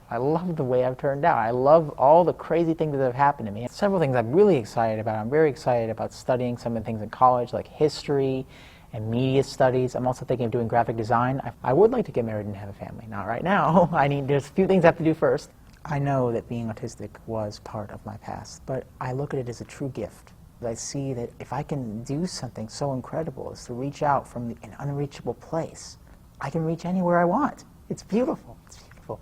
I love the way I've turned out. I love all the crazy things that have happened to me. Several things I'm really excited about. I'm very excited about studying some of the things in college, like history and media studies. I'm also thinking of doing graphic design. I would like to get married and have a family. Not right now. There's a few things I have to do first. I know that being autistic was part of my past, but I look at it as a true gift. I see that if I can do something so incredible as to reach out from an unreachable place, I can reach anywhere I want. It's beautiful. It's beautiful.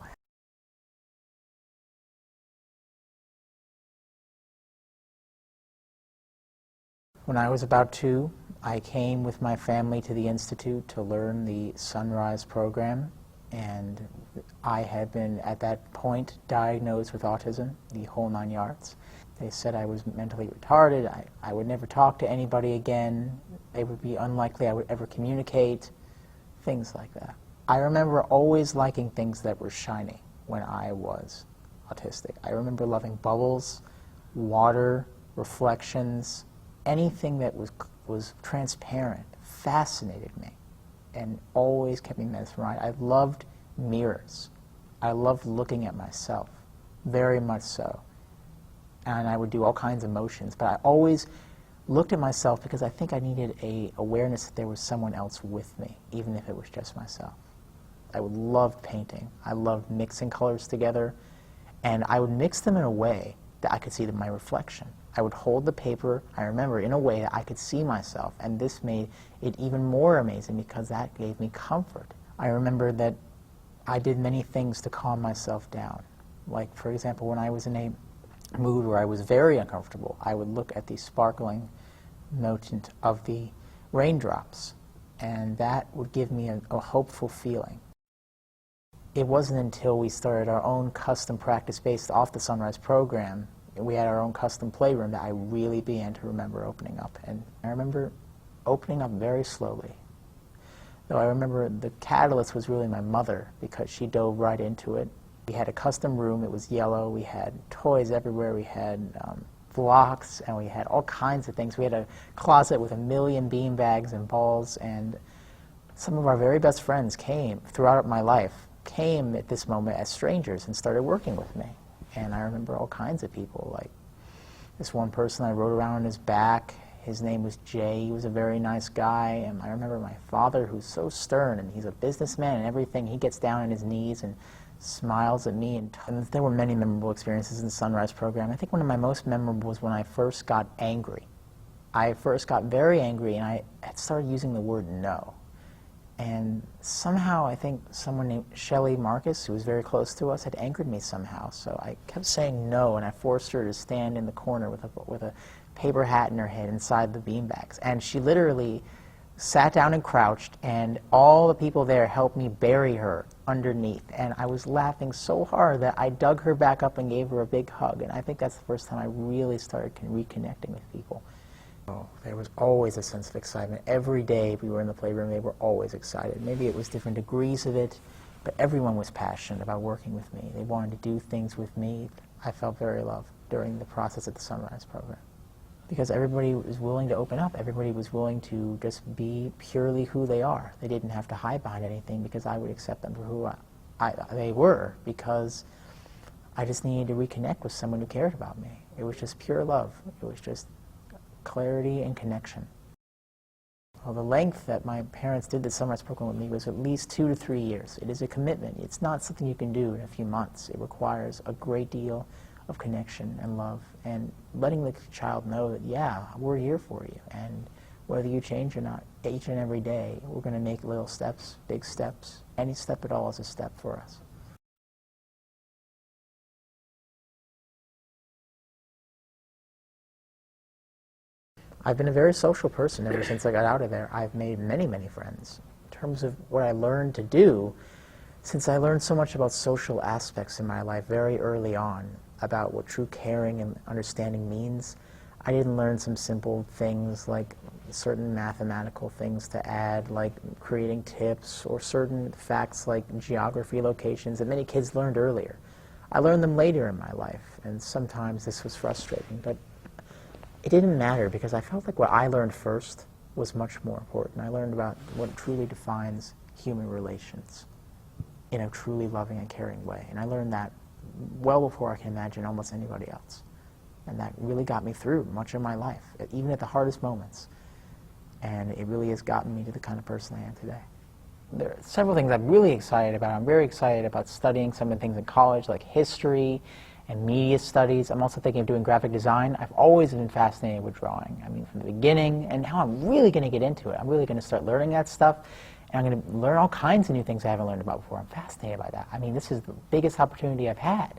When I was about 2, I came with my family to the Institute to learn the Sunrise program, and I had been, at that point, diagnosed with autism, the whole 9 yards. They said I was mentally retarded, I would never talk to anybody again, it would be unlikely I would ever communicate, things like that. I remember always liking things that were shiny when I was autistic. I remember loving bubbles, water, reflections, anything that was transparent fascinated me and always kept me mesmerized. I loved mirrors. I loved looking at myself, very much so. And I would do all kinds of motions, but I always looked at myself because I think I needed an awareness that there was someone else with me, even if it was just myself. I would love painting. I loved mixing colors together, and I would mix them in a way that I could see my reflection. I would hold the paper, I remember, in a way that I could see myself, and this made it even more amazing because that gave me comfort. I remember that I did many things to calm myself down. Like, for example, when I was in a mood where I was very uncomfortable, I would look at the sparkling motif of the raindrops, and that would give me a hopeful feeling. It wasn't until we started our own custom practice based off the Sunrise program, we had our own custom playroom, that I really began to remember opening up. And I remember opening up very slowly. Though I remember the catalyst was really my mother, because she dove right into it. We had a custom room, it was yellow, we had toys everywhere, we had blocks, and we had all kinds of things. We had a closet with 1,000,000 bean bags and balls, and some of our very best friends came throughout my life, came at this moment as strangers and started working with me. And I remember all kinds of people, like this one person I rode around on his back. His name was Jay. He was a very nice guy. And I remember my father, who's so stern, and he's a businessman and everything. He gets down on his knees and smiles at me. And there were many memorable experiences in the Sunrise program. I think one of my most memorable was when I first got angry. I first got very angry, and I had started using the word no. And somehow, I think someone named Shelley Marcus, who was very close to us, had angered me somehow. So I kept saying no, and I forced her to stand in the corner with a paper hat in her head inside the beanbags. And she literally sat down and crouched, and all the people there helped me bury her underneath. And I was laughing so hard that I dug her back up and gave her a big hug. And I think that's the first time I really started reconnecting with people. Oh, there was always a sense of excitement. Every day we were in the playroom, they were always excited. Maybe it was different degrees of it, but everyone was passionate about working with me. They wanted to do things with me. I felt very loved during the process of the Sunrise program, because everybody was willing to open up. Everybody was willing to just be purely who they are. They didn't have to hide behind anything, because I would accept them for who they were, because I just needed to reconnect with someone who cared about me. It was just pure love. It was just clarity and connection. Well, the length that my parents did the Sunrise program with me was at least 2 to 3 years. It is a commitment. It's not something you can do in a few months. It requires a great deal of connection and love, and letting the child know that, yeah, we're here for you, and whether you change or not, each and every day, we're going to make little steps, big steps. Any step at all is a step for us. I've been a very social person ever since I got out of there. I've made many, many friends. In terms of what I learned to do, since I learned so much about social aspects in my life very early on, about what true caring and understanding means, I didn't learn some simple things like certain mathematical things to add, like creating tips, or certain facts like geography locations that many kids learned earlier. I learned them later in my life, and sometimes this was frustrating, but it didn't matter, because I felt like what I learned first was much more important. I learned about what truly defines human relations. in a truly loving and caring way. And I learned that well before I can imagine almost anybody else. And that really got me through much of my life, even at the hardest moments. And it really has gotten me to the kind of person I am today. There are several things I'm really excited about. I'm very excited about studying some of the things in college, like history and media studies. I'm also thinking of doing graphic design. I've always been fascinated with drawing. I mean, from the beginning, and now I'm really going to get into it. I'm really going to start learning that stuff, and I'm going to learn all kinds of new things I haven't learned about before. I'm fascinated by that. I mean, this is the biggest opportunity I've had.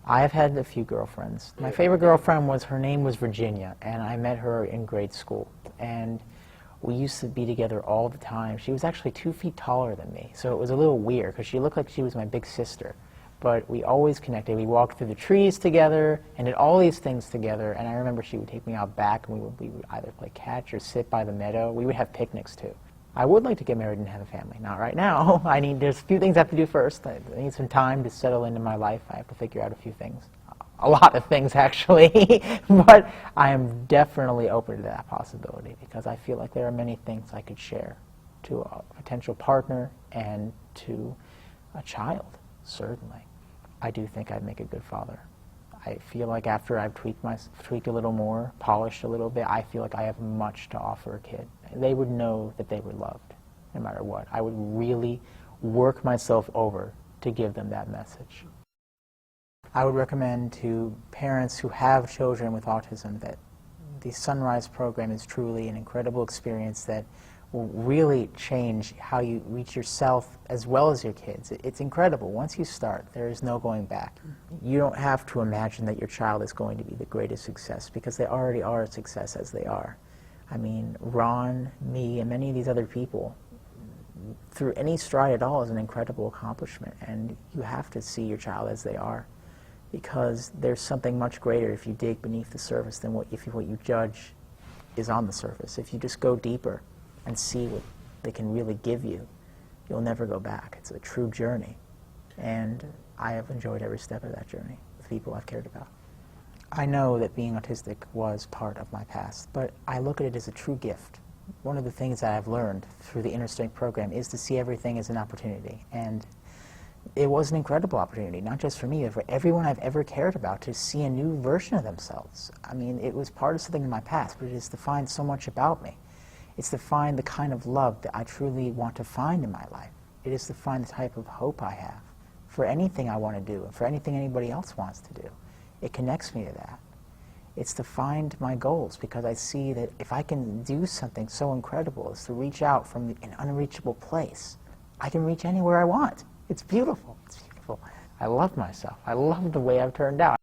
I have had a few girlfriends. My favorite girlfriend her name was Virginia, and I met her in grade school. And we used to be together all the time. She was actually 2 feet taller than me, so it was a little weird, because she looked like she was my big sister. But we always connected. We walked through the trees together and did all these things together. And I remember she would take me out back, and we would either play catch or sit by the meadow. We would have picnics, too. I would like to get married and have a family. Not right now. There's a few things I have to do first. I need some time to settle into my life. I have to figure out a few things. A lot of things, actually. But I am definitely open to that possibility, because I feel like there are many things I could share to a potential partner and to a child, certainly. I do think I'd make a good father. I feel like after I've tweaked a little more, polished a little bit, I feel like I have much to offer a kid. They would know that they were loved, no matter what. I would really work myself over to give them that message. I would recommend to parents who have children with autism that the Sunrise program is truly an incredible experience that will really change how you reach yourself as well as your kids. It's incredible. Once you start, there is no going back. You don't have to imagine that your child is going to be the greatest success, because they already are a success as they are. I mean, Ron, me, and many of these other people, through any stride at all, is an incredible accomplishment, and you have to see your child as they are, because there's something much greater if you dig beneath the surface than what you judge is on the surface. If you just go deeper and see what they can really give you, you'll never go back. It's a true journey, and I have enjoyed every step of that journey with people I've cared about. I know that being autistic was part of my past, but I look at it as a true gift. One of the things that I've learned through the Inner Strength program is to see everything as an opportunity, and it was an incredible opportunity, not just for me, but for everyone I've ever cared about, to see a new version of themselves. I mean, it was part of something in my past, but it has defined so much about me. It's defined the kind of love that I truly want to find in my life. It has defined the type of hope I have for anything I want to do, and for anything anybody else wants to do. It connects me to that. It's defined my goals, because I see that if I can do something so incredible as to reach out from an unreachable place, I can reach anywhere I want. It's beautiful. It's beautiful. I love myself. I love the way I've turned out.